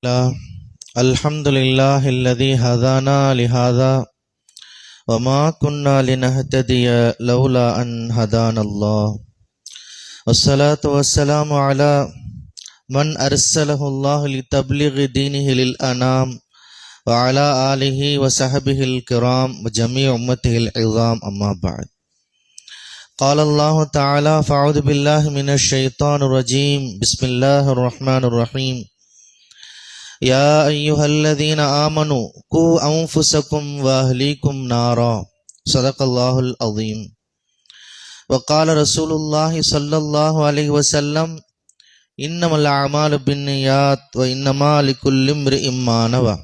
الله الحمد لله الذي هدانا لهذا وما كنا لنهتدي لولا أن هدانا الله والصلاة والسلام على من أرسله الله لتبليغ دينه للأنام وعلى آله وصحبه الكرام وجميع أمته العظام أما بعد قال الله تعالى فأعوذ بالله من الشيطان الرجيم بسم الله الرحمن الرحيم يا أيها الذين آمنوا قوا أنفسكم وأهليكم نارا صدق الله العظيم وقال رسول الله صلى الله عليه وسلم إنما الأعمال بالنيات وإنما لكل امرئ ما نوى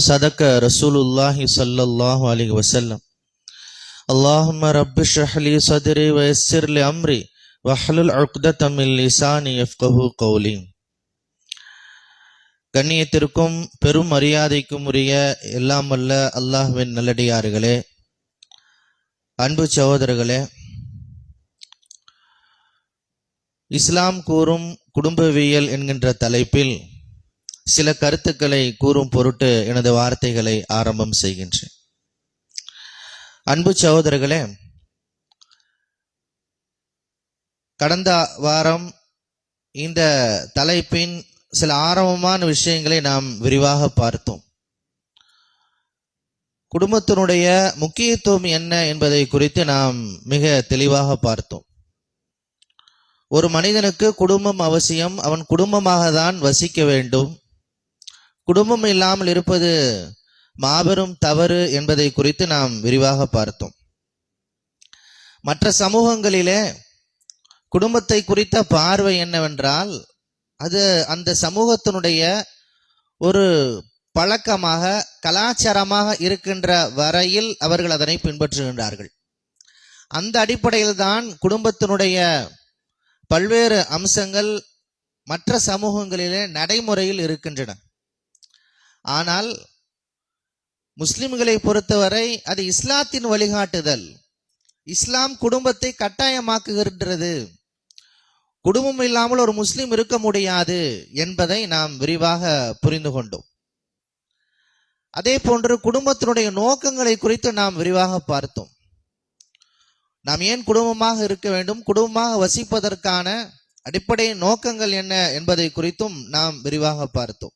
صدق رسول الله صلى الله عليه وسلم اللهم رب اشرح لي صدري ويسر لي أمري واحلل عقدة من لساني يفقهوا قولي. கண்ணியத்திற்கும் பெரும் மரியாதைக்கும் உரிய எல்லாம் வல்ல அல்லாஹ்வின் நல்லடியார்களே, அன்பு சகோதரர்களே, இஸ்லாம் கூறும் குடும்பவியல் என்கின்ற தலைப்பில் சில கருத்துக்களை கூறும் பொருட்டு எனது வார்த்தைகளை ஆரம்பம் செய்கின்றேன். அன்பு சகோதரர்களே, கடந்த வாரம் இந்த தலைப்பின் சில ஆரம்பமான விஷயங்களை நாம் விரிவாக பார்த்தோம். குடும்பத்தினுடைய முக்கியத்துவம் என்ன என்பதை குறித்து நாம் மிக தெளிவாக பார்த்தோம். ஒரு மனிதனுக்கு குடும்பம் அவசியம். அவன் குடும்பமாக தான் வசிக்க வேண்டும். குடும்பம் இல்லாமல் இருப்பது மாபெரும் தவறு என்பதை குறித்து நாம் விரிவாக பார்த்தோம். மற்ற சமூகங்களிலே குடும்பத்தை குறித்த பார்வை என்னவென்றால், அது அந்த சமூகத்தினுடைய ஒரு பழக்கமாக கலாச்சாரமாக இருக்கின்ற வரையில் அவர்கள் அதனை பின்பற்றுகின்றார்கள். அந்த அடிப்படையில் தான் குடும்பத்தினுடைய பல்வேறு அம்சங்கள் மற்ற சமூகங்களிலே நடைமுறையில் இருக்கின்றன. ஆனால் முஸ்லிம்களை பொறுத்தவரை அது இஸ்லாத்தின் வழிகாட்டுதல். இஸ்லாம் குடும்பத்தை கட்டாயமாக்குகின்றது. குடும்பம் இல்லாமல் ஒரு முஸ்லிம் இருக்க முடியாது என்பதை நாம் விரிவாக புரிந்து கொண்டோம். அதே போன்று குடும்பத்தினுடைய நோக்கங்களை குறித்து நாம் விரிவாக பார்த்தோம். நாம் ஏன் குடும்பமாக இருக்க வேண்டும், குடும்பமாக வசிப்பதற்கான அடிப்படை நோக்கங்கள் என்ன என்பதை குறித்தும் நாம் விரிவாக பார்த்தோம்.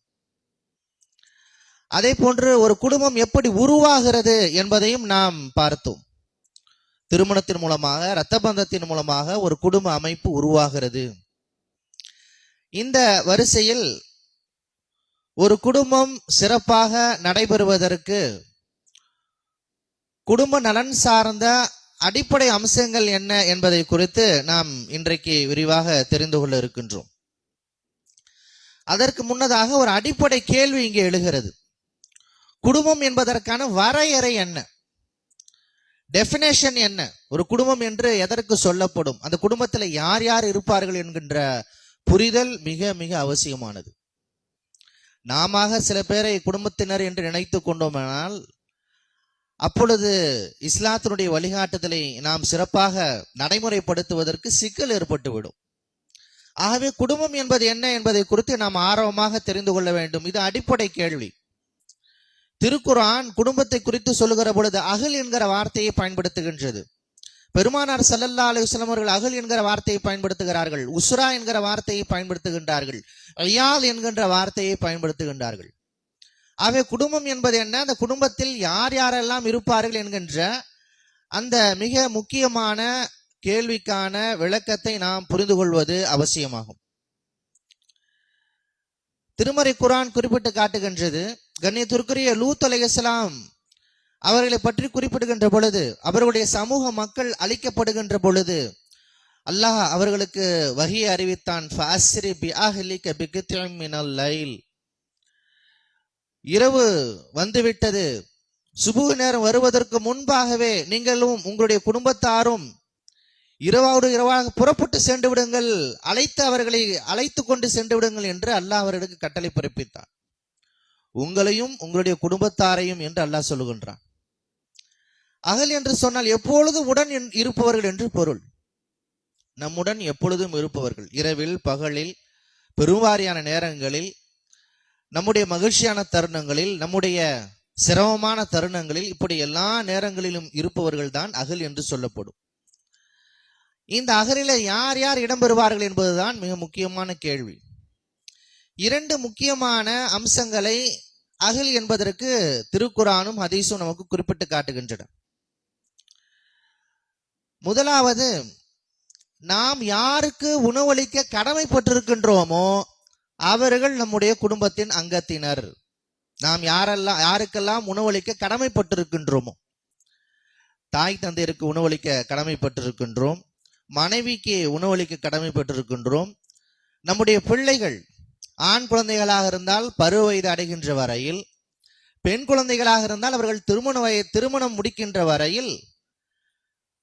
அதே போன்று ஒரு குடும்பம் எப்படி உருவாகிறது என்பதையும் நாம் பார்த்தோம். திருமணத்தின் மூலமாக, இரத்த பந்தத்தின் மூலமாக ஒரு குடும்ப அமைப்பு உருவாகிறது. இந்த வரிசையில் ஒரு குடும்பம் சிறப்பாக நடைபெறுவதற்கு குடும்ப நலன் சார்ந்த அடிப்படை அம்சங்கள் என்ன என்பதை குறித்து நாம் இன்றைக்கு விரிவாக தெரிந்து கொள்ள இருக்கின்றோம். அதற்கு முன்னதாக ஒரு அடிப்படை கேள்வி இங்கே எழுகிறது. குடும்பம் என்பதற்கான வரையறை என்ன, டெஃபினேஷன் என்ன? ஒரு குடும்பம் என்று எதற்கு சொல்லப்படும்? அந்த குடும்பத்தில் யார் யார் இருப்பார்கள் என்கின்ற புரிதல் மிக மிக அவசியமானது. நாம சில பேரை குடும்பத்தினர் என்று நினைத்து கொண்டோமானால் அப்பொழுது இஸ்லாத்தினுடைய வழிகாட்டுதலை நாம் சிறப்பாக நடைமுறைப்படுத்துவதற்கு சிக்கல் ஏற்பட்டுவிடும். ஆகவே குடும்பம் என்பது என்ன என்பதை குறித்து நாம் ஆர்வமாக தெரிந்து கொள்ள வேண்டும். இது அடிப்படை கேள்வி. திருக்குர்ஆன் குடும்பத்தை குறித்து சொல்லுகிற பொழுது அகல் என்கிற வார்த்தையை பயன்படுத்துகின்றது. பெருமானார் ஸல்லல்லாஹு அலைஹி வஸல்லம் அவர்கள் அகல் என்கிற வார்த்தையை பயன்படுத்துகிறார்கள். உஸ்ரா என்கிற வார்த்தையை பயன்படுத்துகின்றார்கள். ஐயால் என்கின்ற வார்த்தையை பயன்படுத்துகின்றார்கள். ஆகவே குடும்பம் என்பது என்ன, அந்த குடும்பத்தில் யார் யாரெல்லாம் இருப்பார்கள் என்கின்ற அந்த மிக முக்கியமான கேள்விக்கான விளக்கத்தை நாம் புரிந்து கொள்வது அவசியமாகும். திருமறை குர்ஆன் குறிப்பிட்டு காட்டுகின்றது. கண்ணியத்திற்குரிய லூத் அலைஹிஸ்ஸலாம் அவர்களை பற்றி குறிப்பிடுகின்ற பொழுது, அவர்களுடைய சமூக மக்கள் அழிக்கப்படுகின்ற பொழுது அல்லாஹ் அவர்களுக்கு வஹியை அறிவித்தான். ஃபஅஸ்ரி பிஅஹ்லிக பிகித்இம் மினல் லைல். இரவு வந்துவிட்டது, சுபுஹ் நேரம் வருவதற்கு முன்பாகவே நீங்களும் உங்களுடைய குடும்பத்தாரும் இரவோடு இரவாக புறப்பட்டு சென்று விடுங்கள், அவர்களை அழைத்து கொண்டு சென்று விடுங்கள் என்று அல்லாஹ் அவர்களுக்கு கட்டளை பிறப்பித்தான். உங்களையும் உங்களுடைய குடும்பத்தாரையும் என்று அல்லாஹ் சொல்லுகின்றான். அகல் என்று சொன்னால் எப்பொழுதும் உடன் இருப்பவர்கள் என்று பொருள். நம்முடன் எப்பொழுதும் இருப்பவர்கள், இரவில் பகலில் பெருவாரியான நேரங்களில் நம்முடைய மகிழ்ச்சியான தருணங்களில், நம்முடைய சிரமமான தருணங்களில், இப்படி எல்லா நேரங்களிலும் இருப்பவர்கள் தான் அகல் என்று சொல்லப்படும். இந்த அகலில யார் யார் இடம்பெறுவார்கள் என்பதுதான் மிக முக்கியமான கேள்வி. 2 முக்கியமான அம்சங்களை அகல் என்பதற்கு திருக்குரானும் ஹதீஸும் நமக்கு குறிப்பிட்டு காட்டுகின்றன. முதலாவது, நாம் யாருக்கு உணவளிக்க கடமைப்பட்டிருக்கின்றோமோ அவர்கள் நம்முடைய குடும்பத்தின் அங்கத்தினர். நாம் யாருக்கெல்லாம் உணவளிக்க கடமைப்பட்டிருக்கின்றோமோ, தாய் தந்தையருக்கு உணவளிக்க கடமைப்பட்டிருக்கின்றோம், மனைவிக்கு உணவளிக்க கடமைப்பட்டிருக்கின்றோம், நம்முடைய பிள்ளைகள் ஆண் குழந்தைகளாக இருந்தால் பருவ வயது அடைகின்ற வரையில், பெண் குழந்தைகளாக இருந்தால் அவர்கள் திருமணம் முடிக்கின்ற வரையில்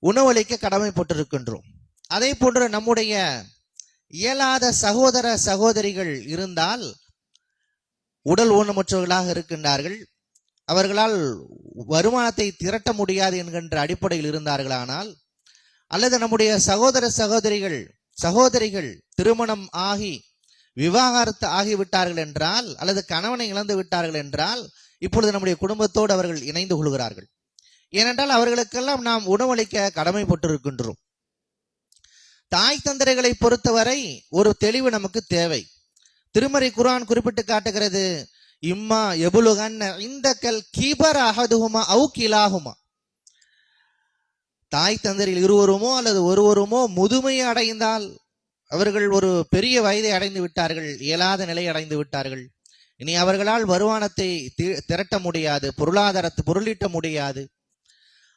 உணவளிக்க கடமைப்பட்டிருக்கின்றோம். அதே போன்று நம்முடைய இயலாத சகோதர சகோதரிகள் இருந்தால், உடல் ஊனமுற்றவர்களாக இருக்கின்றார்கள், அவர்களால் வருமானத்தை திரட்ட முடியாது என்கின்ற அடிப்படையில் இருந்தார்களானால், அல்லது நம்முடைய சகோதர சகோதரிகள் திருமணம் ஆகி விவாகரத்து ஆகிவிட்டார்கள் என்றால், அல்லது கணவனை இழந்து விட்டார்கள் என்றால், இப்பொழுது நம்முடைய குடும்பத்தோடு அவர்கள் இணைந்து கொள்கிறார்கள். ஏனென்றால் அவர்களுக்கெல்லாம் நாம் உணவளிக்க கடமைப்பட்டிருக்கின்றோம். தாய் தந்தைகளை பொறுத்தவரை ஒரு தெளிவு நமக்கு தேவை. திருமறை குர்ஆன் குறிப்பிட்டு காட்டுகிறது, இம்மா எபுலுகன்ன இந்தக்கல் கிபர் அஹதுஹுமா அவு கிலாஹுமா. தாய் தந்தையில் இருவருமோ அல்லது ஒருவருமோ முதுமையை அடைந்தால், அவர்கள் ஒரு பெரிய வயதை அடைந்து விட்டார்கள், இயலாத நிலை அடைந்து விட்டார்கள், இனி அவர்களால் வருமானத்தை திரட்ட முடியாது, பொருளீட்ட முடியாது,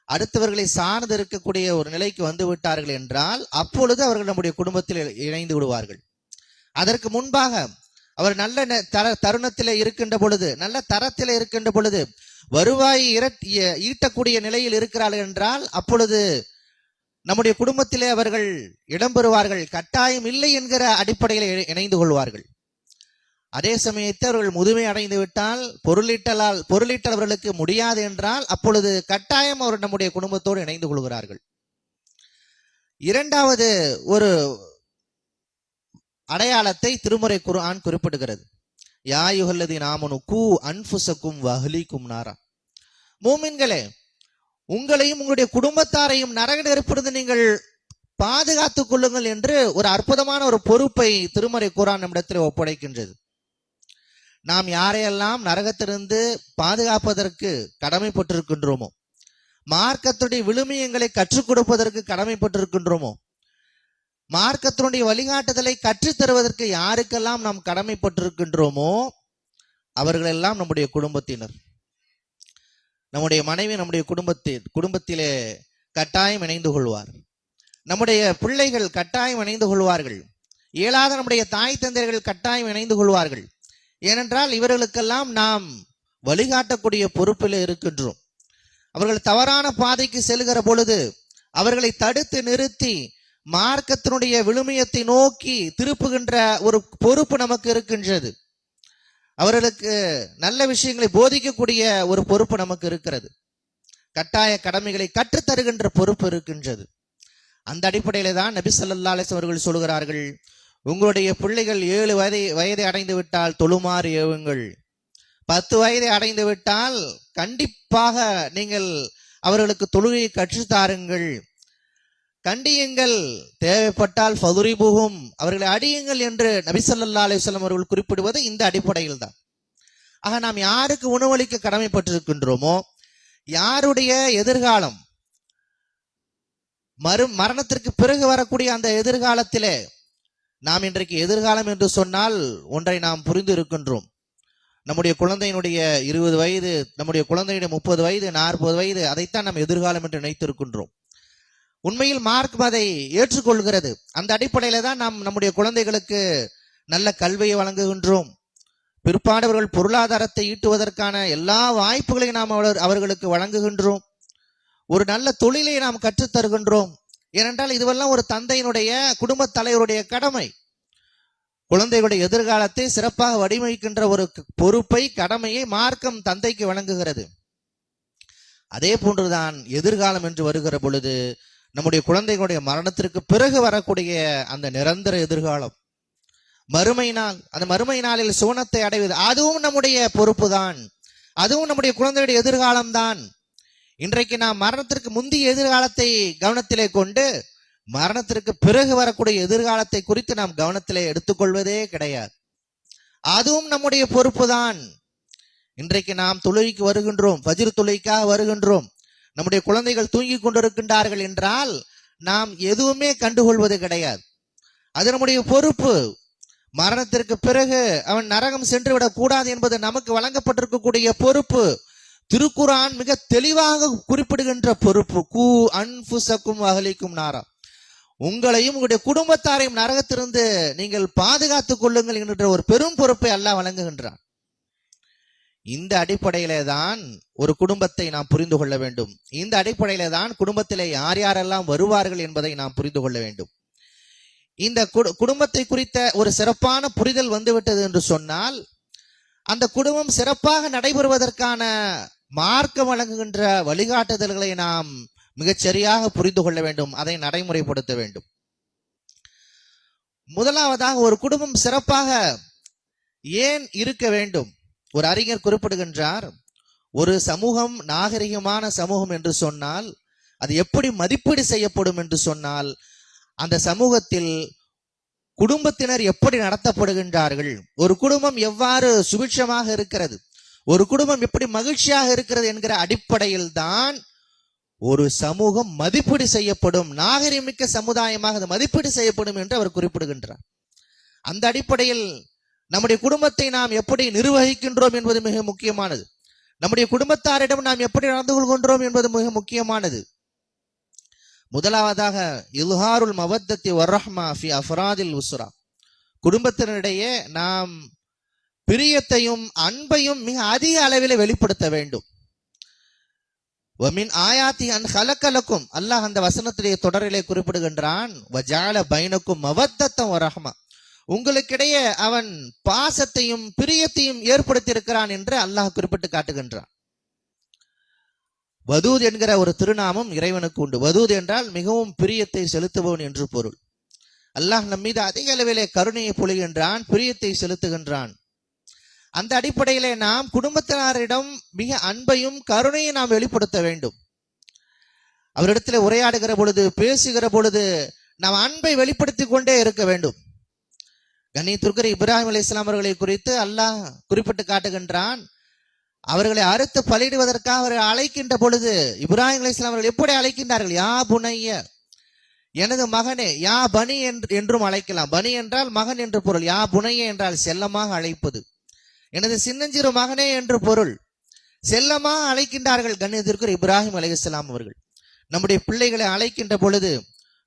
அடுத்தவர்களை சார்ந்து இருக்கக்கூடிய ஒரு நிலைக்கு வந்து விட்டார்கள் என்றால், அப்பொழுது அவர்கள் நம்முடைய குடும்பத்தில் இணைந்து விடுவார்கள். அதற்கு முன்பாக அவர் நல்ல தருணத்தில் இருக்கின்ற பொழுது, நல்ல தரத்தில் இருக்கின்ற பொழுது, வருவாய் ஈட்டக்கூடிய நிலையில் இருக்கிறார்கள் என்றால், அப்பொழுது நம்முடைய குடும்பத்திலே அவர்கள் இடம்பெறுவார்கள். கட்டாயம் இல்லை என்கிற அடிப்படையில் இணைந்து கொள்வார்கள். அதே சமயத்தில் அவர்கள் முதுமை அடைந்து விட்டால், பொருளீட்டல் அவர்களுக்கு முடியாது என்றால், அப்பொழுது கட்டாயம் அவர் நம்முடைய குடும்பத்தோடு இணைந்து கொள்கிறார்கள். இரண்டாவது ஒரு அடையாளத்தை திருமறை குர்ஆன் குறிப்பிடுகிறது. யா அய்யுஹல்லதீன ஆமனூ கூ அன்ஃபுஸக்கும் வ அஹ்லீக்கும் நாரா. மூமின்களே, உங்களையும் உங்களுடைய குடும்பத்தாரையும் நரக நெருப்பிலிருந்து நீங்கள் பாதுகாத்துக் கொள்ளுங்கள் என்று ஒரு அற்புதமான ஒரு பொறுப்பை திருமறை குர்ஆன் நம்மிடத்தில் ஒப்படைக்கின்றது. நாம் யாரையெல்லாம் நரகத்திலிருந்து பாதுகாப்பதற்கு கடமைப்பட்டிருக்கின்றோமோ, மார்க்கத்துடைய விழுமியங்களை கற்றுக் கொடுப்பதற்கு கடமைப்பட்டிருக்கின்றோமோ, மார்க்கத்தினுடைய வழிகாட்டுதலை கற்றுத்தருவதற்கு யாருக்கெல்லாம் நாம் கடமைப்பட்டிருக்கின்றோமோ அவர்களெல்லாம் நம்முடைய குடும்பத்தினர். நம்முடைய மனைவி நம்முடைய குடும்பத்திலே கட்டாயம் இணைந்து கொள்வார். நம்முடைய பிள்ளைகள் கட்டாயம் இணைந்து கொள்வார்கள். இயலாத நம்முடைய தாய் தந்தையர்கள் கட்டாயம் இணைந்து கொள்வார்கள். ஏனென்றால் இவர்களுக்கெல்லாம் நாம் வழிகாட்டக்கூடிய பொறுப்பில் இருக்கின்றோம். அவர்கள் தவறான பாதைக்கு செல்கிற பொழுது அவர்களை தடுத்து நிறுத்தி மார்க்கத்தினுடைய விழுமியத்தை நோக்கி திருப்புகின்ற ஒரு பொறுப்பு நமக்கு இருக்கின்றது. அவர்களுக்கு நல்ல விஷயங்களை போதிக்கக்கூடிய ஒரு பொறுப்பு நமக்கு இருக்கிறது. கட்டாய கடமைகளை கற்றுத்தருகின்ற பொறுப்பு இருக்கின்றது. அந்த அடிப்படையில தான் நபி ஸல்லல்லாஹு அலைஹி வஸல்லம் அவர்கள் சொல்கிறார்கள், உங்களுடைய பிள்ளைகள் 7 வயதை அடைந்து விட்டால் தொழுமாறு ஏவுங்கள். 10 வயதை அடைந்து விட்டால் கண்டிப்பாக நீங்கள் அவர்களுக்கு தொழுகையை கற்றுத்தாருங்கள், கண்டியுங்கள், தேவைப்பட்டால் ஃபதுரிபுஹும், அவர்களை அடியுங்கள் என்று நபி ஸல்லல்லாஹு அலைஹி வஸல்லம் அவர்கள் குறிப்பிடுவது இந்த அடிப்படையில் தான். ஆக நாம் யாருக்கு உணவளிக்க கடமைப்பட்டிருக்கின்றோமோ, யாருடைய எதிர்காலம் மரணத்திற்கு பிறகு வரக்கூடிய அந்த எதிர்காலத்திலே, நாம் இன்றைக்கு எதிர்காலம் என்று சொன்னால் ஒன்றை நாம் புரிந்து இருக்கின்றோம். நம்முடைய குழந்தையினுடைய 20 வயது, நம்முடைய குழந்தையுடைய 30 வயது, 40 வயது, அதைத்தான் நாம் எதிர்காலம் என்று நினைத்திருக்கின்றோம். உண்மையில் மார்க்கம் அதை ஏற்றுக்கொள்கிறது. அந்த அடிப்படையில தான் நாம் நம்முடைய குழந்தைகளுக்கு நல்ல கல்வியை வழங்குகின்றோம். பிற்பாடவர்கள் பொருளாதாரத்தை ஈட்டுவதற்கான எல்லா வாய்ப்புகளையும் நாம் அவர்களுக்கு வழங்குகின்றோம். ஒரு நல்ல தொழிலை நாம் கற்றுத்தருகின்றோம். ஏனென்றால் இதுவெல்லாம் ஒரு தந்தையினுடைய, குடும்ப தலைவருடைய கடமை. குழந்தைகளுடைய எதிர்காலத்தை சிறப்பாக வடிவமைக்கின்ற ஒரு பொறுப்பை, கடமையை மார்க்கம் தந்தைக்கு வழங்குகிறது. அதே போன்றுதான் எதிர்காலம் என்று வருகிற பொழுது நம்முடைய குழந்தைகளுடைய மரணத்திற்கு பிறகு வரக்கூடிய அந்த நிரந்தர எதிர்காலம், மறுமை நாள், அந்த மறுமை நாளில் சுவனத்தை அடைவது, அதுவும் நம்முடைய பொறுப்பு தான். அதுவும் நம்முடைய குழந்தையுடைய எதிர்காலம்தான். இன்றைக்கு நாம் மரணத்திற்கு முந்தைய எதிர்காலத்தை கவனத்திலே கொண்டு மரணத்திற்கு பிறகு வரக்கூடிய எதிர்காலத்தை குறித்து நாம் கவனத்திலே எடுத்துக்கொள்வதே கிடையாது. அதுவும் நம்முடைய பொறுப்பு தான். இன்றைக்கு நாம் தொழுகைக்கு வருகின்றோம், ஃபஜ்ர் தொழுகைக்காக வருகின்றோம், நம்முடைய குழந்தைகள் தூங்கி கொண்டிருக்கின்றார்கள் என்றால் நாம் எதுவுமே கண்டுகொள்வது கிடையாது. அது நம்முடைய பொறுப்பு. மரணத்திற்கு பிறகு அவன் நரகம் சென்று விடக் கூடாது என்பது நமக்கு வழங்கப்பட்டிருக்கக்கூடிய பொறுப்பு. திருக்குர்ஆன் மிக தெளிவாக குறிப்பிடுகின்ற பொறுப்பு, கூ அன்ஃபுஸக்கும் அஹ்லிக்கும் நாரா, உங்களையும் உங்களுடைய குடும்பத்தாரையும் நரகத்திலிருந்து நீங்கள் பாதுகாத்துக் கொள்ளுங்கள் என்கின்ற ஒரு பெரும் பொறுப்பை அல்லாஹ் வழங்குகின்றான். இந்த அடிப்படையிலே தான் ஒரு குடும்பத்தை நாம் புரிந்து கொள்ள வேண்டும். இந்த அடிப்படையிலே தான் குடும்பத்திலே யார் யாரெல்லாம் வருவார்கள் என்பதை நாம் புரிந்து கொள்ள வேண்டும். இந்த குடும்பத்தை குறித்த ஒரு சிறப்பான புரிதல் வந்துவிட்டது என்று சொன்னால், அந்த குடும்பம் சிறப்பாக நடைபெறுவதற்கான மார்க்கம் வழங்குகின்ற வழிகாட்டுதல்களை நாம் மிகச்சரியாக புரிந்து கொள்ள வேண்டும், அதை நடைமுறைப்படுத்த வேண்டும். முதலாவதாக, ஒரு குடும்பம் சிறப்பாக ஏன் இருக்க வேண்டும்? ஒரு அறிஞர் குறிப்பிடுகின்றார், ஒரு சமூகம் நாகரிகமான சமூகம் என்று சொன்னால் அது எப்படி மதிப்பீடு செய்யப்படும் என்று சொன்னால், அந்த சமூகத்தில் குடும்பத்தினர் எப்படி நடத்தப்படுகின்றார்கள், ஒரு குடும்பம் எவ்வாறு சுபிட்சமாக இருக்கிறது, ஒரு குடும்பம் எப்படி மகிழ்ச்சியாக இருக்கிறது என்கிற அடிப்படையில் தான் ஒரு சமூகம் மதிப்பீடு செய்யப்படும். நாகரிகமிக்க சமுதாயமாக அது மதிப்பீடு செய்யப்படும் என்று அவர் குறிப்பிடுகின்றார். அந்த அடிப்படையில் நம்முடைய குடும்பத்தை நாம் எப்படி நிர்வகிக்கின்றோம் என்பது மிக முக்கியமானது. நம்முடைய குடும்பத்தாரிடம் நாம் எப்படி நடந்து கொள்கின்றோம் என்பது மிக முக்கியமானது. முதலாவதாக, இல்ஹாருல் மவத்தத்தி வர்ரஹ்மா ஃபி அஃப்ராதில் உஸ்ரா, குடும்பத்தினரிடையே நாம் பிரியத்தையும் அன்பையும் மிக அதிக அளவில் வெளிப்படுத்த வேண்டும். வமின் ஆயாத்தி அன் ஹலக்கலக்கும், அல்லாஹ் அந்த வசனத்திலே தொடரிலே குறிப்பிடுகின்றான், வஜால பைனக்கும் மவத்தத்தம் வரஹ்மா, உங்களுக்கிடையே அவன் பாசத்தையும் பிரியத்தையும் ஏற்படுத்தி இருக்கிறான் என்று அல்லாஹ் குறிப்பிட்டு காட்டுகின்றான். வதூத் என்கிற ஒரு திருநாமம் இறைவனுக்கு உண்டு. வதூத் என்றால் மிகவும் பிரியத்தை செலுத்துபவன் என்று பொருள். அல்லாஹ் நம் மீது அதிக அளவிலே கருணையை பொழிகின்றான், பிரியத்தை செலுத்துகின்றான். அந்த அடிப்படையிலே நாம் குடும்பத்தினரிடம் மிக அன்பையும் கருணையும் நாம் வெளிப்படுத்த வேண்டும். அவரிடத்தில் உரையாடுகிற பொழுது, பேசுகிற பொழுது நாம் அன்பை வெளிப்படுத்தி கொண்டே இருக்க வேண்டும். கண்ணியத்திற்குரிய இப்ராஹிம் அலைஹிஸ்ஸலாம் அவர்களை குறித்து அல்லாஹ் குறிப்பிட்டு காட்டுகின்றான். அவர்களை அறுத்து பலியிடுவதற்காக அவர்கள் அழைக்கின்ற பொழுது இப்ராஹிம் அலைஹிஸ்ஸலாம் அவர்கள் எப்படி அழைக்கின்றார்கள்? யா புனைய, எனது மகனே. யா பனி என்றும் அழைக்கலாம். பனி என்றால் மகன் என்று பொருள். யா புனைய என்றால் செல்லமாக அழைப்பது. எனது சின்னஞ்சிறு மகனே என்று பொருள். செல்லமாக அழைக்கின்றார்கள் கண்ணியத்திற்குரிய இப்ராஹிம் அலைஹிஸ்ஸலாம் அவர்கள். நம்முடைய பிள்ளைகளை அழைக்கின்ற பொழுது,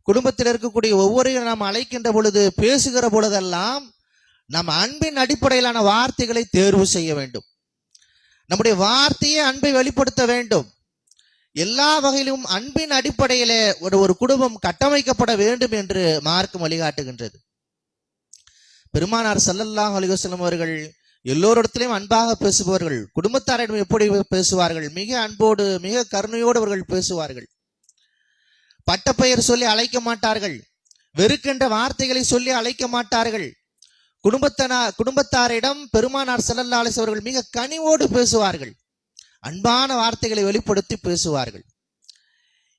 குடும்பத்தில் இருக்கக்கூடிய ஒவ்வொருவரையும் நாம் அழைக்கின்ற பொழுது, பேசுகிற பொழுதெல்லாம் நாம் அன்பின் அடிப்படையிலான வார்த்தைகளை தேர்வு செய்ய வேண்டும். நம்முடைய வார்த்தையை அன்பை வெளிப்படுத்த வேண்டும். எல்லா வகையிலும் அன்பின் அடிப்படையிலே ஒரு குடும்பம் கட்டமைக்கப்பட வேண்டும் என்று மார்க்கம் வழிகாட்டுகின்றது. பெருமானார் ஸல்லல்லாஹு அலைஹி வஸல்லம் அவர்கள் எல்லோரிடத்திலும் அன்பாக பேசுபவர்கள். குடும்பத்தாரிடம் எப்படி பேசுவார்கள்? மிக அன்போடு, மிக கருணையோடு அவர்கள் பேசுவார்கள். பட்டப்பெயர் சொல்லி அழைக்க மாட்டார்கள். வெறுக்கின்ற வார்த்தைகளை சொல்லி அழைக்க மாட்டார்கள். குடும்பத்தாரிடம் பெருமானார் ஸல்லல்லாஹு அலைஹி அவர்கள் மிக கனிவோடு பேசுவார்கள். அன்பான வார்த்தைகளை வெளிப்படுத்தி பேசுவார்கள்.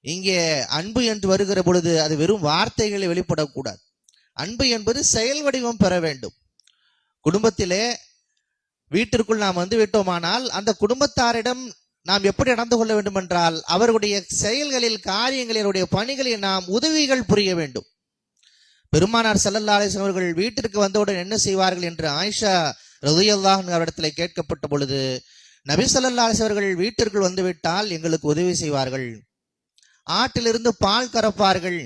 இங்கே அன்பு என்று வருகிற பொழுது அது வெறும் வார்த்தைகளை வெளிப்படக்கூடாது. அன்பு என்பது செயல் வடிவம் பெற வேண்டும். குடும்பத்திலே வீட்டிற்குள் நாம் வந்து விட்டோமானால் அந்த குடும்பத்தாரிடம் நாம் எப்படி நடந்து கொள்ள வேண்டும் என்றால், அவர்களுடைய செயல்களில், காரியங்களில், பணிகளில் நாம் உதவிகள் புரிய வேண்டும். பெருமானார் ஸல்லல்லாஹு அலைஹி வஸல்லம் அவர்கள் வீட்டிற்கு வந்தவுடன் என்ன செய்வார்கள் என்று ஆயிஷா ரலியல்லாஹு அன்ஹா அவரிடத்தில் கேட்கப்பட்ட பொழுது, நபி ஸல்லல்லாஹு அலைஹி வஸல்லம் அவர்கள் வீட்டிற்குள் வந்துவிட்டால் எங்களுக்கு உதவி செய்வார்கள். ஆட்டிலிருந்து பால் கறப்பார்கள்,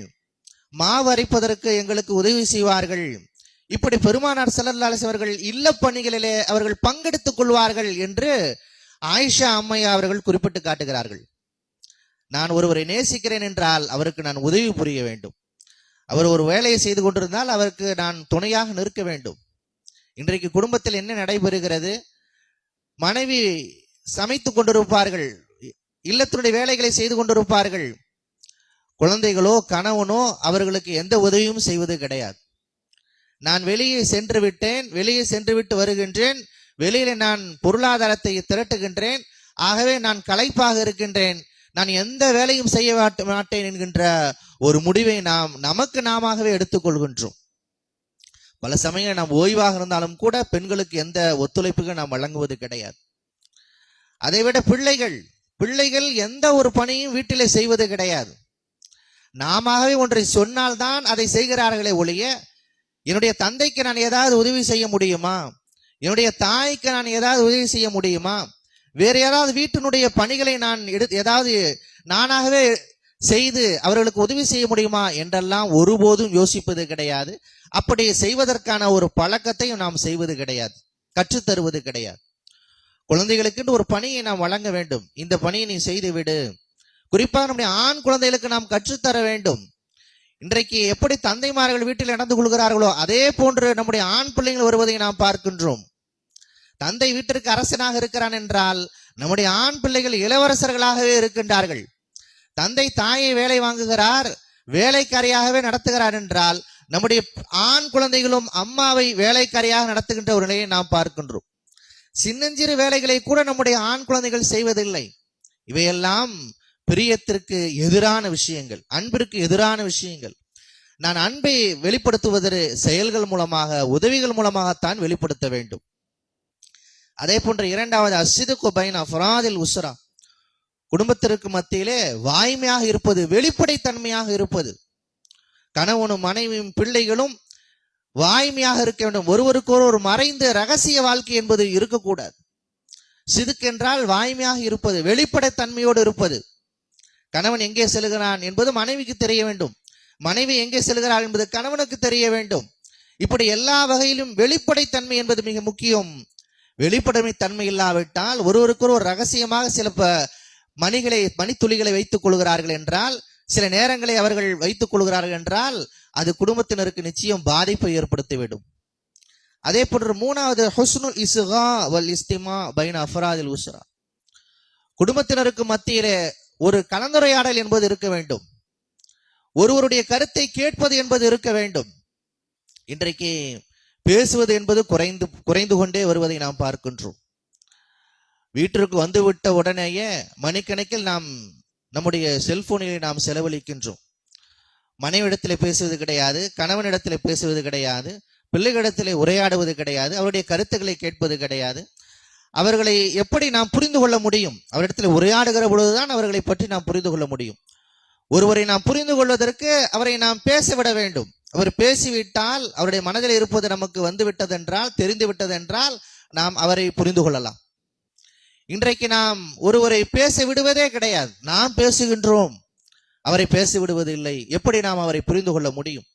மாவு அரைப்பதற்கு எங்களுக்கு உதவி செய்வார்கள். இப்படி பெருமானார் ஸல்லல்லாஹு அலைஹி அவர்கள் இல்ல பணிகளிலே அவர்கள் பங்கெடுத்துக் கொள்வார்கள் என்று ஆயிஷா அம்மையா அவர்கள் குறிப்பிட்டு காட்டுகிறார்கள். நான் ஒருவரை நேசிக்கிறேன் என்றால் அவருக்கு நான் உதவி புரிய வேண்டும். அவர் ஒரு வேலையை செய்து கொண்டிருந்தால் அவருக்கு நான் துணையாக நிற்க வேண்டும். இன்றைக்கு குடும்பத்தில் என்ன நடைபெறுகிறது? மனைவி சமைத்துக் கொண்டிருப்பார்கள், இல்லத்தினுடைய வேலைகளை செய்து கொண்டிருப்பார்கள். குழந்தைகளோ கணவனோ அவர்களுக்கு எந்த உதவியும் செய்வது கிடையாது. நான் வெளியே சென்று விட்டேன், வெளியே சென்று விட்டு வருகின்றேன், வெளியில நான் பொருளாதாரத்தை திரட்டுகின்றேன், ஆகவே நான் களைப்பாக இருக்கின்றேன், நான் எந்த வேலையும் செய்ய மாட்டேன் என்கின்ற ஒரு முடிவை நாம் நமக்கு நாமவே எடுத்துக்கொள்கின்றோம். பல சமயம் நாம் ஓய்வாக இருந்தாலும் கூட பெண்களுக்கு எந்த ஒத்துழைப்புகள் நாம் வழங்குவது கிடையாது. அதைவிட பிள்ளைகள் எந்த ஒரு பணியும் வீட்டிலே செய்வது கிடையாது. நாமவே ஒன்றை சொன்னால்தான் அதை செய்கிறார்களே ஒழிய, என்னுடைய தந்தைக்கு நான் ஏதாவது உதவி செய்ய முடியுமா, என்னுடைய தாய்க்கு நான் ஏதாவது உதவி செய்ய முடியுமா, வேறு யாராவது வீட்டினுடைய பணிகளை நான் ஏதாவது நானாகவே செய்து அவர்களுக்கு உதவி செய்ய முடியுமா என்றெல்லாம் ஒருபோதும் யோசிப்பது கிடையாது. அப்படி செய்வதற்கான ஒரு பழக்கத்தையும் நாம் செய்வது கிடையாது, கற்றுத்தருவது கிடையாது. குழந்தைகளுக்கு ஒரு பணியை நாம் வழங்க வேண்டும், இந்த பணியை நீ செய்து விடு. குறிப்பாக நம்முடைய ஆண் குழந்தைகளுக்கு நாம் கற்றுத்தர வேண்டும். இன்றைக்கு எப்படி தந்தைமார்கள் வீட்டில் நடந்து கொள்கிறார்களோ அதே போன்று நம்முடைய ஆண் பிள்ளைகள் வருவதை நாம் பார்க்கின்றோம். தந்தை வீட்டிற்கு அரசனாக இருக்கிறான் என்றால் நம்முடைய ஆண் பிள்ளைகள் இளவரசர்களாகவே இருக்கின்றார்கள். தந்தை தாயை வேலை வாங்குகிறார், வேலைக்காரியாகவே நடத்துகிறார் என்றால் நம்முடைய ஆண் குழந்தைகளும் அம்மாவை வேலைக்காரியாக நடத்துகின்ற ஒரு நிலையை நாம் பார்க்கின்றோம். சின்னஞ்சிறு வேலைகளை கூட நம்முடைய ஆண் குழந்தைகள் செய்வதில்லை. இவையெல்லாம் பிரியத்திற்கு எதிரான விஷயங்கள், அன்பிற்கு எதிரான விஷயங்கள். நான் அன்பை வெளிப்படுத்துவதற்கு செயல்கள் மூலமாக, உதவிகள் மூலமாகத்தான் வெளிப்படுத்த வேண்டும். அதே போன்ற இரண்டாவது அஸ்ஸிதுகு பைன அஃராதில் உஸ்ரா, குடும்பத்திற்கு மத்தியிலே வாய்மையாக இருப்பது, வெளிப்படைத்தன்மையாக இருப்பது. கணவனும் மனைவியும் பிள்ளைகளும் வாய்மையாக இருக்க வேண்டும். ஒருவருக்கொரு மறைந்த ரகசிய வாழ்க்கை என்பது இருக்கக்கூடாது. சிதுக்கு என்றால் வாய்மையாக இருப்பது, வெளிப்படைத்தன்மையோடு இருப்பது. கணவன் எங்கே செல்கிறான் என்பது மனைவிக்கு தெரிய வேண்டும், மனைவி எங்கே செல்கிறாள் என்பது கணவனுக்கு தெரிய வேண்டும். இப்படி எல்லா வகையிலும் வெளிப்படைத்தன்மை என்பது மிக முக்கியம். வெளிப்படைமை தன்மை இல்லாவிட்டால் ஒருவருக்கொரு ஒரு ரகசியமாக சில மணித்துளிகளை வைத்துக் கொள்கிறார்கள் என்றால், சில நேரங்களை அவர்கள் வைத்துக் கொள்கிறார்கள் என்றால் அது குடும்பத்தினருக்கு நிச்சயம் பாதிப்பை ஏற்படுத்திவிடும். அதே போன்று மூணாவது ஹுஸ்னுல் இஸ்கா வல் இஸ்திமா பைன அஃராதில் உஸ்ரா, குடும்பத்தினருக்கு மத்தியிலே ஒரு கலந்துரையாடல் என்பது இருக்க வேண்டும், ஒருவருடைய கருத்தை கேட்பது என்பது இருக்க வேண்டும். இன்றைக்கு பேசுவது என்பது குறைந்து கொண்டே வருவதை நாம் பார்க்கின்றோம். வீட்டிற்கு வந்துவிட்ட உடனேயே மணிக்கணக்கில் நாம் நம்முடைய செல்போனிலே நாம் செலவழிக்கின்றோம். மனைவிடத்தில் பேசுவது கிடையாது, கணவனிடத்தில் பேசுவது கிடையாது, பிள்ளைகளிடத்தில் உரையாடுவது கிடையாது, அவருடைய கருத்துக்களை கேட்பது கிடையாது. அவர்களை எப்படி நாம் புரிந்து கொள்ள முடியும்? அவரிடத்தில் உரையாடுகிற பொழுதுதான் அவர்களை பற்றி நாம் புரிந்து கொள்ள முடியும். ஒருவரை நாம் புரிந்து கொள்வதற்கு அவரை நாம் பேசவிட வேண்டும். அவர் பேசிவிட்டால் அவருடைய மனதில் இருப்பது நமக்கு வந்து விட்டதென்றால், தெரிந்து விட்டதென்றால் நாம் அவரை புரிந்து கொள்ளலாம். இன்றைக்கு நாம் ஒருவரை பேச விடுவதே கிடையாது. நாம் பேசுகின்றோம், அவரை பேச விடுவதில்லை. எப்படி நாம் அவரை புரிந்து கொள்ள முடியும்?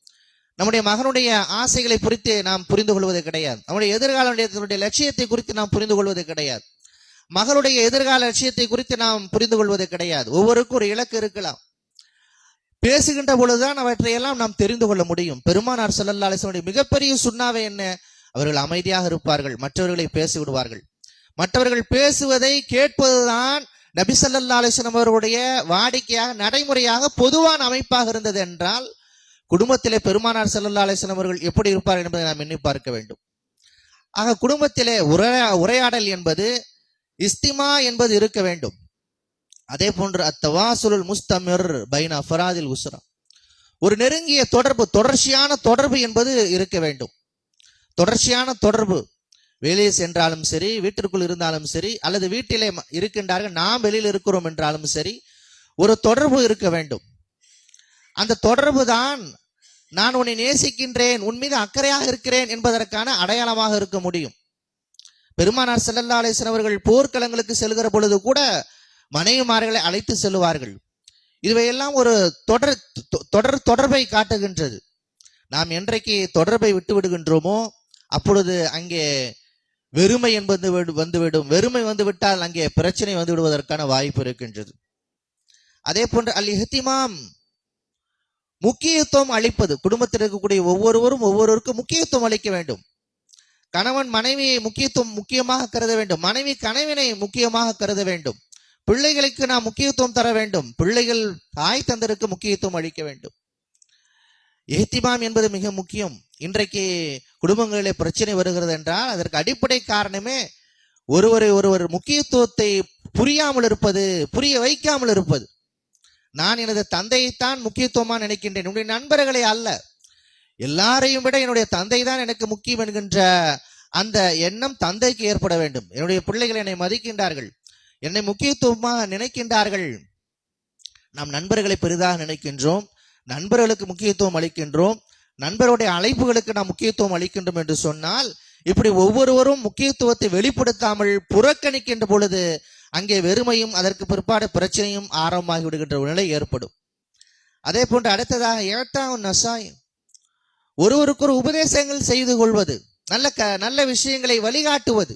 நம்முடைய மகனுடைய ஆசைகளை குறித்து நாம் புரிந்து கொள்வது கிடையாது. நம்முடைய எதிர்கால லட்சியத்தை குறித்து நாம் புரிந்து கொள்வது கிடையாது. மகளுடைய எதிர்கால லட்சியத்தை குறித்து நாம் புரிந்து கொள்வது கிடையாது. ஒவ்வொருக்கும் ஒரு இலக்கு இருக்கலாம். பேசுகின்ற பொழுதுதான் அவற்றையெல்லாம் நாம் தெரிந்து கொள்ள முடியும். பெருமானார் ஸல்லல்லாஹு அலைஹி வஸல்லம் மிகப்பெரிய சுன்னாவே என்ன? அவர்கள் அமைதியாக இருப்பார்கள், மற்றவர்களை பேசி விடுவார்கள். மற்றவர்கள் பேசுவதை கேட்பதுதான் நபி ஸல்லல்லாஹு அலைஹி வஸல்லம் அவர்களுடைய வாடிக்கையாக, நடைமுறையாக, பொதுவான அமைப்பாக இருந்தது என்றால், குடும்பத்திலே பெருமானார் ஸல்லல்லாஹு அலைஹி வஸல்லம் அவர்கள் எப்படி இருப்பார்கள் என்பதை நாம் எண்ணி பார்க்க வேண்டும். ஆக குடும்பத்திலே உரையாடல் என்பது, இஸ்திமா என்பது இருக்க வேண்டும். அதே போன்று அத்தவாசுலுல் முஸ்தமிர் பைன அஃராதில் உஸ்ரா, ஒரு நெருங்கிய தொடர்பு, தொடர்ச்சியான தொடர்பு என்பது இருக்க வேண்டும். தொடர்ச்சியான தொடர்பு, வெளியே சென்றாலும் சரி, வீட்டிற்குள் இருந்தாலும் சரி, அல்லது வீட்டிலே இருக்கின்றார்கள், நாம் வெளியில் இருக்கிறோம் என்றாலும் சரி, ஒரு தொடர்பு இருக்க வேண்டும். அந்த தொடர்பு தான் நான் உன்னை நேசிக்கின்றேன், உன் மீது அக்கறையாக இருக்கிறேன் என்பதற்கான அடையாளமாக இருக்க முடியும். பெருமானார் ஸல்லல்லாஹு அலைஹி வஸல்லம் அவர்கள் போர்க்களங்களுக்கு செல்கிற பொழுது கூட மனைவிமார்களை அழைத்து செல்வார்கள். இதுவையெல்லாம் ஒரு தொடர்பை காட்டுகின்றது. நாம் என்றைக்கு தொடர்பை விட்டு விடுகின்றோமோ அப்பொழுது அங்கே வெறுமை என்பது வந்துவிடும். வெறுமை வந்துவிட்டால் அங்கே பிரச்சனை வந்து விடுவதற்கான வாய்ப்பு இருக்கின்றது. அதே போன்று அல் இஹ்திமாம், முக்கியத்துவம் அளிப்பது. குடும்பத்தில் இருக்கக்கூடிய ஒவ்வொருவருக்கும் முக்கியத்துவம் அளிக்க வேண்டும். கணவன் மனைவியை முக்கியமாக கருத வேண்டும், மனைவி கணவனை முக்கியமாக கருத வேண்டும். பிள்ளைகளுக்கு நாம் முக்கியத்துவம் தர வேண்டும், பிள்ளைகள் தாய் தந்தருக்கு முக்கியத்துவம் அளிக்க வேண்டும். இஹ்திமாம் என்பது மிக முக்கியம். இன்றைக்கு குடும்பங்களிலே பிரச்சனை வருகிறது என்றால் அதற்கு அடிப்படை காரணமே ஒருவர் முக்கியத்துவத்தை புரியாமல் இருப்பது, புரிய வைக்காமல் இருப்பது. நான் எனது தந்தையைத்தான் முக்கியத்துவமா நினைக்கின்றேன், என்னுடைய நண்பர்களை அல்ல. எல்லாரையும் விட என்னுடைய தந்தை தான் எனக்கு முக்கியம் என்கின்ற அந்த எண்ணம் தந்தைக்கு ஏற்பட வேண்டும். என்னுடைய பிள்ளைகள் என்னை மதிக்கின்றார்கள், என்னை முக்கியத்துவமாக நினைக்கின்றார்கள். நாம் நண்பர்களை பெரிதாக நினைக்கின்றோம், நண்பர்களுக்கு முக்கியத்துவம் அளிக்கின்றோம், நண்பருடைய அழைப்புகளுக்கு நாம் முக்கியத்துவம் அளிக்கின்றோம் என்று சொன்னால், இப்படி ஒவ்வொருவரும் முக்கியத்துவத்தை வெளிப்படுத்தாமல் புறக்கணிக்கின்ற பொழுது அங்கே வெறுமையும் அதற்கு பிற்பாடு பிரச்சனையும் ஆரம்பமாகி விடுகின்ற ஒரு நிலை ஏற்படும். அதே போன்று அடுத்ததாக ஏட்டாவும் நசாயம், ஒருவருக்கொரு உபதேசங்கள் செய்து கொள்வது, நல்ல விஷயங்களை வழிகாட்டுவது.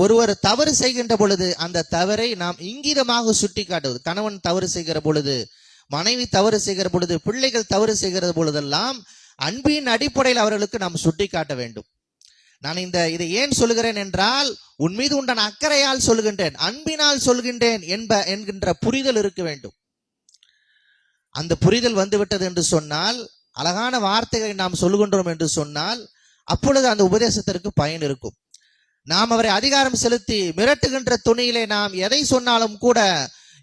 ஒருவர் தவறு செய்கின்ற பொழுது அந்த தவறை நாம் இங்கிதமாக சுட்டி காட்டுவது. கணவன் தவறு செய்கிற பொழுது, மனைவி தவறு செய்கிற பொழுது, பிள்ளைகள் தவறு செய்கிற பொழுதெல்லாம் அன்பின் அடிப்படையில் அவர்களுக்கு நாம் சுட்டி காட்ட வேண்டும். நான் இதை ஏன் சொல்கிறேன் என்றால், உன் மீது உண்டான அக்கறையால் சொல்கின்றேன், அன்பினால் சொல்கின்றேன் என்கின்ற புரிதல் இருக்க வேண்டும். அந்த புரிதல் வந்துவிட்டது என்று சொன்னால், அழகான வார்த்தைகளை நாம் சொல்கின்றோம் என்று சொன்னால், அப்பொழுது அந்த உபதேசத்திற்கு பயன் இருக்கும். நாம் அவரை அதிகாரம் செலுத்தி மிரட்டுகின்ற துணியிலே நாம் எதை சொன்னாலும் கூட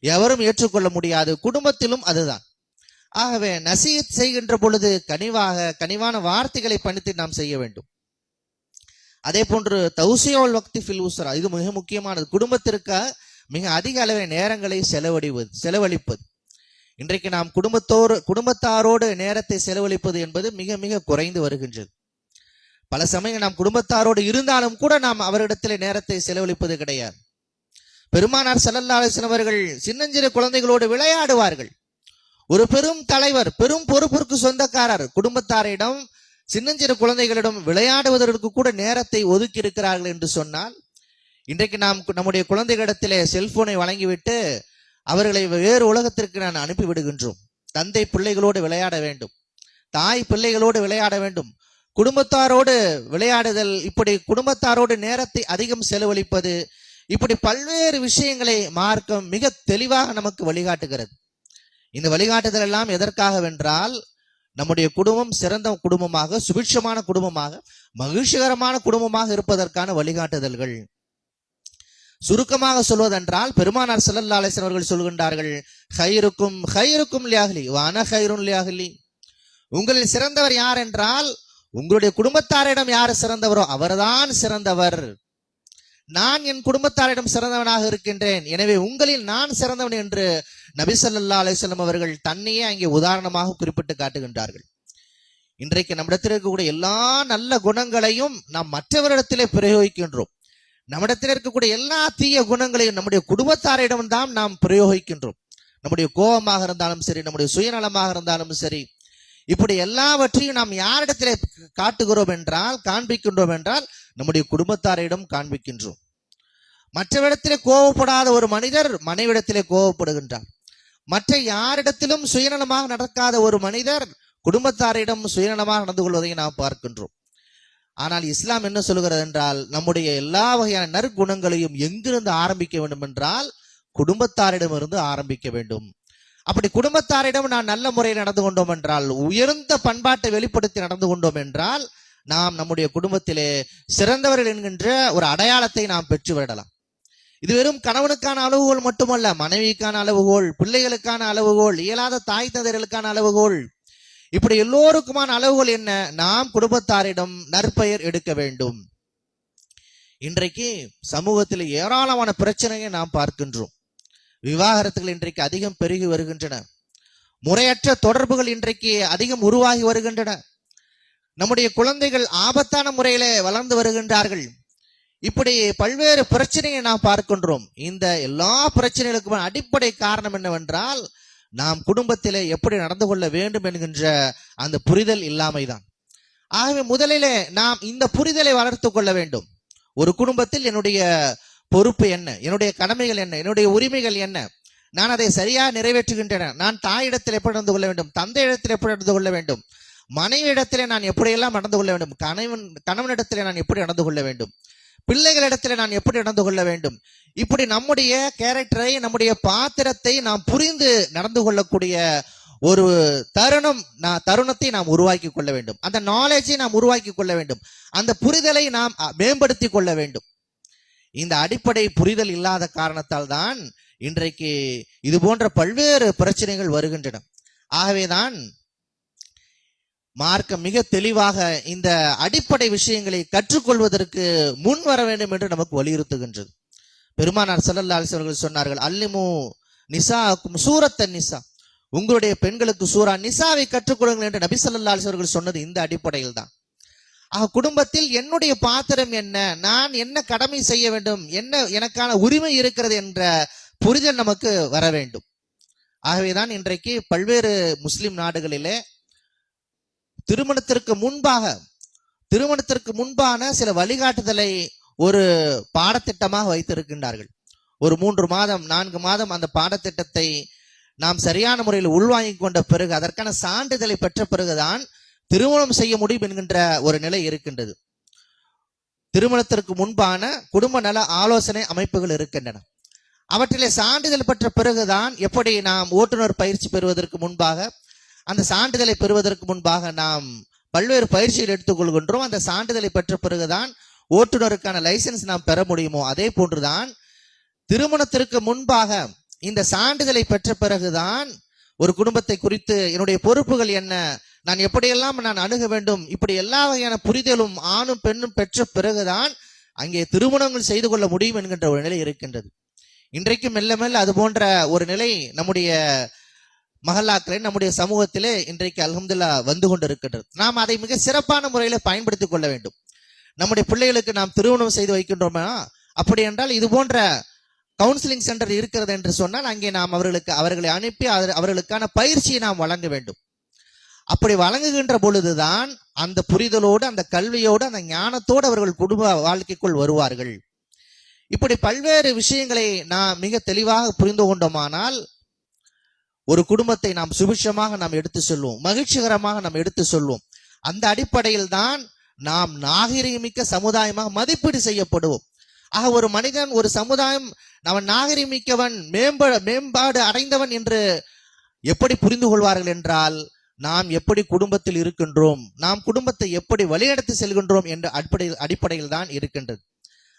எவரும் ஏற்றுக்கொள்ள முடியாது. குடும்பத்திலும் அதுதான். ஆகவே நசீஹத் செய்கின்ற பொழுது கனிவான வார்த்தைகளை பயன்படுத்தி நாம் செய்ய வேண்டும். அதே போன்று தௌசியோல் வக்தி ஃபில் உஸ்ரா, இது மிக முக்கியமானது. குடும்பத்திற்கு மிக அதிக அளவில் நேரங்களை செலவழிப்பது. இன்றைக்கு நாம் குடும்பத்தாரோடு நேரத்தை செலவழிப்பது என்பது மிக மிக குறைந்து வருகின்றது. பல சமயம் நாம் குடும்பத்தாரோடு இருந்தாலும் கூட நாம் அவரிடத்தில் நேரத்தை செலவழிப்பது கிடையாது. பெருமானார் ஸல்லல்லாஹு அலைஹி வஸல்லம் அவர்கள் சின்னஞ்சிறு குழந்தைகளோடு விளையாடுவார்கள். ஒரு பெரும் தலைவர், பெரும் பொறுப்பிற்கு சொந்தக்காரர் குடும்பத்தாரிடம் சின்னஞ்சிறு குழந்தைகளிடம் விளையாடுவதற்கு கூட நேரத்தை ஒதுக்கி இருக்கிறார்கள் என்று சொன்னால், இன்றைக்கு நாம் நம்முடைய குழந்தைகளிடத்திலே செல்போனை வழங்கிவிட்டு அவர்களை வேறு உலகத்திற்கு நான் அனுப்பி விடுகின்றோம். தந்தை பிள்ளைகளோடு விளையாட வேண்டும், தாய் பிள்ளைகளோடு விளையாட வேண்டும், குடும்பத்தாரோடு விளையாடுதல், இப்படி குடும்பத்தாரோடு நேரத்தை அதிகம் செலவழிப்பது, இப்படி பல்வேறு விஷயங்களை மார்க்கம் மிக தெளிவாக நமக்கு வழிகாட்டுகிறது. இந்த வழிகாட்டுதல் எல்லாம் எதற்காக வென்றால், நம்முடைய குடும்பம் சிறந்த குடும்பமாக, சுபிட்சமான குடும்பமாக, மகிழ்ச்சிகரமான குடும்பமாக இருப்பதற்கான வழிகாட்டுதல்கள். சுருக்கமாக சொல்வதென்றால், பெருமானார் ஸல்லல்லாஹு அலைஹி வஸல்லம் அவர்கள் சொல்கின்றார்கள், ஹைருக்கும் லிஅஹ்லி வ அன ஹைருன் லிஅஹ்லி. உங்களில் சிறந்தவர் யார் என்றால், உங்களுடைய குடும்பத்தாரிடம் யார் சிறந்தவரோ அவர்தான் சிறந்தவர். நான் என் குடும்பத்தாரிடம் சிறந்தவனாக இருக்கின்றேன், எனவே உங்களில் நான் சிறந்தவன் என்று நபி ஸல்லல்லாஹு அலைஹி வஸல்லம் அவர்கள் தன்னையே அங்கே உதாரணமாக குறிப்பிட்டு காட்டுகின்றார்கள். இன்றைக்கு நம்மிடத்தில் இருக்கக்கூடிய எல்லா நல்ல குணங்களையும் நாம் மற்றவரிடத்திலே பிரயோகிக்கின்றோம். நம்மிடத்தில் இருக்கக்கூடிய எல்லா தீய குணங்களையும் நம்முடைய குடும்பத்தாரிடம் தான் நாம் பிரயோகிக்கின்றோம். நம்முடைய கோபமாக இருந்தாலும் சரி, நம்முடைய சுயநலமாக இருந்தாலும் சரி, இப்படி எல்லாவற்றையும் நாம் யாரிடத்திலே காண்பிக்கின்றோம் என்றால் நம்முடைய குடும்பத்தாரிடம் காண்பிக்கின்றோம். மற்றவரிடத்திலே கோபப்படாத ஒரு மனிதர் மனைவிடத்திலே கோபப்படுகின்றார். மற்ற யாரிடத்திலும் சுயநலமாக நடக்காத ஒரு மனிதர் குடும்பத்தாரிடம் சுயநலமாக நடந்து கொள்வதை நாம் பார்க்கின்றோம். ஆனால் இஸ்லாம் என்ன சொல்கிறது என்றால், நம்முடைய எல்லா வகையான நற்குணங்களையும் எங்கிருந்து ஆரம்பிக்க வேண்டும் என்றால் குடும்பத்தாரிடமிருந்து ஆரம்பிக்க வேண்டும். அப்படி குடும்பத்தாரிடம் நான் நல்ல முறையில் நடந்து கொண்டோம் என்றால், உயர்ந்த பண்பாட்டை வெளிப்படுத்தி நடந்து கொண்டோம் என்றால், நாம் நம்முடைய குடும்பத்திலே சிறந்தவர்கள் என்கின்ற ஒரு அடையாளத்தை நாம் பெற்று விடலாம். இது வெறும் கணவனுக்கான அளவுகோல் மட்டுமல்ல, மனைவிக்கான அளவுகோல், பிள்ளைகளுக்கான அளவுகோல், இயலாத தாய் தந்தையர்களுக்கான அளவுகோல், இப்படி எல்லோருக்குமான அளவுகோல் என்ன? நாம் குடும்பத்தாரிடம் நற்பெயர் எடுக்க வேண்டும். இன்றைக்கு சமூகத்தில் ஏராளமான பிரச்சனையை நாம் பார்க்கின்றோம். விவாகரத்துகள் இன்றைக்கு அதிகம் பெருகி வருகின்றன. முறையற்ற தொடர்புகள் இன்றைக்கு அதிகம் உருவாகி வருகின்றன. நம்முடைய குழந்தைகள் ஆபத்தான முறையிலே வளர்ந்து வருகின்றார்கள். இப்படி பல்வேறு பிரச்சனையை நாம் பார்க்கின்றோம். இந்த எல்லா பிரச்சனைகளுக்கும் அடிப்படை காரணம் என்னவென்றால், நாம் குடும்பத்திலே எப்படி நடந்து கொள்ள வேண்டும் என்கின்ற அந்த புரிதல் இல்லாமைதான். ஆகவே முதலிலே நாம் இந்த புரிதலை வளர்த்து கொள்ள வேண்டும். ஒரு குடும்பத்தில் என்னுடைய பொறுப்பு என்ன, என்னுடைய கடமைகள் என்ன, என்னுடைய உரிமைகள் என்ன, நான் அதை சரியாக நிறைவேற்றுகின்றன, நான் தாயிடத்தில் எப்படி நடந்து கொள்ள வேண்டும், தந்தையிடத்தில் எப்படி நடந்து கொள்ள வேண்டும், மனைவி இடத்திலே நான் எப்படியெல்லாம் நடந்து கொள்ள வேண்டும், கணவனிடத்திலே நான் எப்படி நடந்து கொள்ள வேண்டும், பிள்ளைகளிடத்தில் நான் எப்படி நடந்து கொள்ள வேண்டும், இப்படி நம்முடைய கேரக்டரை, நம்முடைய பாத்திரத்தை நாம் புரிந்து நடந்து கொள்ளக்கூடிய ஒரு தருணத்தை நாம் உருவாக்கி கொள்ள வேண்டும். அந்த நாலேஜை நாம் உருவாக்கி கொள்ள வேண்டும். அந்த புரிதலை நாம் மேம்படுத்தி கொள்ள வேண்டும். இந்த அடிப்படை புரிதல் இல்லாத காரணத்தால் தான் இன்றைக்கு இது போன்ற பல்வேறு பிரச்சனைகள் வருகின்றன. ஆகவேதான் மார்க்கம் மிக தெளிவாக இந்த அடிப்படை விஷயங்களை கற்றுக்கொள்வதற்கு முன் வர வேண்டும் என்று நமக்கு வலியுறுத்துகின்றது. பெருமானார் ஸல்லல்லாஹு அலைஹி வஸல்லம் சொன்னார்கள், அல்லிமு நிசாக்கும் சூரத்தன் நிசா, உங்களுடைய பெண்களுக்கு சூரா நிசாவை கற்றுக்கொள்ளுங்கள் என்று நபி ஸல்லல்லாஹு அலைஹி வஸல்லம் சொன்னது இந்த அடிப்படையில் தான். குடும்பத்தில் என்னுடைய பாத்திரம் என்ன, நான் என்ன கடமை செய்ய வேண்டும், என்ன எனக்கான உரிமை இருக்கிறது என்ற புரிதல் நமக்கு வர வேண்டும். ஆகவேதான் இன்றைக்கு பல்வேறு முஸ்லிம் நாடுகளிலே திருமணத்திற்கு முன்பான சில வழிகாட்டுதலை ஒரு பாடத்திட்டமாக வைத்திருக்கின்றார்கள். ஒரு 3 மாதம் 4 மாதம் அந்த பாடத்திட்டத்தை நாம் சரியான முறையில் உள்வாங்கிக் கொண்ட பிறகு, அதற்கான சான்றிதழை பெற்ற பிறகுதான் திருமணம் செய்ய முடியும் என்கின்ற ஒரு நிலை இருக்கின்றது. திருமணத்திற்கு முன்பான குடும்ப நல ஆலோசனை அமைப்புகள் இருக்கின்றன. அவற்றிலே சான்றிதழ் பெற்ற பிறகுதான், எப்படி நாம் ஓட்டுநர் பயிற்சி பெறுவதற்கு முன்பாக, அந்த சான்றிதழை பெறுவதற்கு முன்பாக நாம் பல்வேறு பயிற்சிகள் எடுத்துக்கொள்கின்றோம். அந்த சான்றிதழை பெற்ற பிறகுதான் ஓட்டுநருக்கான லைசன்ஸ் நாம் பெற முடியுமோ, அதே போன்றுதான் திருமணத்திற்கு முன்பாக இந்த சான்றிதழை பெற்ற பிறகுதான் ஒரு குடும்பத்தை குறித்து என்னுடைய பொறுப்புகள் என்ன, நான் எப்படியெல்லாம் நான் அணுக வேண்டும், இப்படி எல்லா வகையான புரிதலும் ஆணும் பெண்ணும் பெற்ற பிறகுதான் அங்கே திருமணங்கள் செய்து கொள்ள முடியும் என்கின்ற ஒரு நிலை இருக்கின்றது. இன்றைக்கு மெல்ல மெல்ல அது போன்ற ஒரு நிலை நம்முடைய மஹல்லாக்களே, நம்முடைய சமூகத்திலே இன்றைக்கு அல்ஹம்துலில்லாஹ் வந்து கொண்டிருக்கின்றது. நாம் அதை மிக சிறப்பான முறையில் பயன்படுத்திக் கொள்ள வேண்டும். நம்முடைய பிள்ளைகளுக்கு நாம் திருமணம் செய்து வைக்கின்றோமா, அப்படி என்றால் இது போன்ற கவுன்சிலிங் சென்டர் இருக்கிறது என்று சொன்னால் அங்கே நாம் அவர்களை அனுப்பி அவர்களுக்கான பயிற்சியை நாம் வழங்க வேண்டும். அப்படி வழங்குகின்ற பொழுதுதான் அந்த புரிதலோடு, அந்த கல்வியோடு, அந்த ஞானத்தோடு அவர்கள் குடும்ப வாழ்க்கைக்குள் வருவார்கள். இப்படி பல்வேறு விஷயங்களை நாம் மிக தெளிவாக புரிந்து கொண்டோமானால் ஒரு குடும்பத்தை நாம் சுபிட்சமாக நாம் எடுத்து சொல்லுவோம், மகிழ்ச்சிகரமாக நாம் எடுத்து சொல்லுவோம். அந்த அடிப்படையில் தான் நாம் நாகரிகமிக்க சமுதாயமாக மதிப்பீடு செய்யப்படுவோம். ஆக ஒரு மனிதன், ஒரு சமுதாயம் அவன் நாகரிகமிக்கவன், மேம்பாடு அடைந்தவன் என்று எப்படி புரிந்து கொள்வார்கள் என்றால், நாம் எப்படி குடும்பத்தில் இருக்கின்றோம், நாம் குடும்பத்தை எப்படி வழிநடத்தி செல்கின்றோம் என்ற அடிப்படையில் தான் இருக்கின்றது.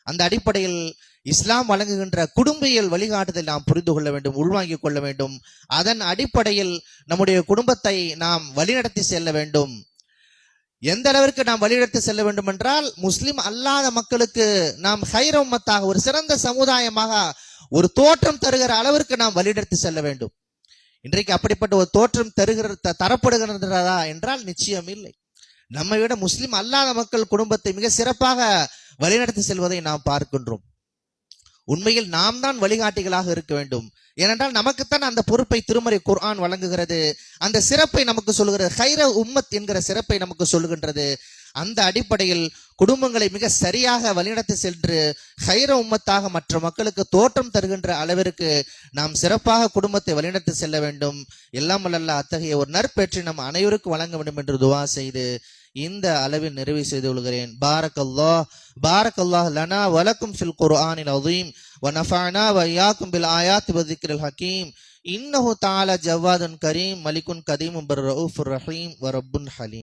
அந்த அடிப்படையில் இஸ்லாம் வழங்குகின்ற குடும்பியல் வழிகாட்டுதல் நாம் புரிந்து கொள்ள வேண்டும், உள்வாங்கிக் கொள்ள வேண்டும். அதன் அடிப்படையில் நம்முடைய குடும்பத்தை நாம் வழிநடத்தி செல்ல வேண்டும். எந்த அளவிற்கு நாம் வழிநடத்தி செல்ல வேண்டும் என்றால், முஸ்லிம் அல்லாத மக்களுக்கு நாம் ஹைர உம்மத்தாக, ஒரு சிறந்த சமுதாயமாக ஒரு தோற்றம் தருகிற அளவிற்கு நாம் வழிநடத்தி செல்ல வேண்டும். இன்றைக்கு அப்படிப்பட்ட ஒரு தோற்றம் தரப்படுகிறதா என்றால் நிச்சயம் இல்லை. நம்மை விட முஸ்லிம் அல்லாத மக்கள் குடும்பத்தை மிக சிறப்பாக வழிநடத்தி செல்வதை நாம் பார்க்கின்றோம். உண்மையில் நாம் தான் வழிகாட்டிகளாக இருக்க வேண்டும். ஏனென்றால் நமக்குத்தான் அந்த பொறுப்பை திருமறை குர்ஆன் வழங்குகிறது. அந்த சிறப்பை நமக்கு சொல்லுகிறது, ஹைர உம்மத் என்கிற சிறப்பை நமக்கு சொல்லுகின்றது. அந்த அடிப்படையில் குடும்பங்களை மிக சரியாக வழிநடத்தி சென்று ஹைர உம்மத்தாக மற்ற மக்களுக்கு தோற்றம் தருகின்ற அளவிற்கு நாம் சிறப்பாக குடும்பத்தை வழிநடத்தி செல்ல வேண்டும். எல்லாம் வல்ல அத்தகைய ஒரு நற்பெற்றை நம் அனைவருக்கும் வழங்க வேண்டும் என்று துவா செய்து இந்த அளவில் நிறைவு செய்து கொள்கிறேன். பாரக்கல்லாஹ் லனா வலக்கும் ஃபில் குர்ஆனில் அஸீம் வ நஃபஅனா வ இய்யாக்கும் பில் ஆயாத்தி வ ذிக்ரில் ஹகீம். இன்னஹு தஆலா ஜவ்வாதுன் கரீம் மலிகுன் கதீமுன் பர் ரഊஃபுர் ரஹீம் வ ரப்புன் ஹலீம்.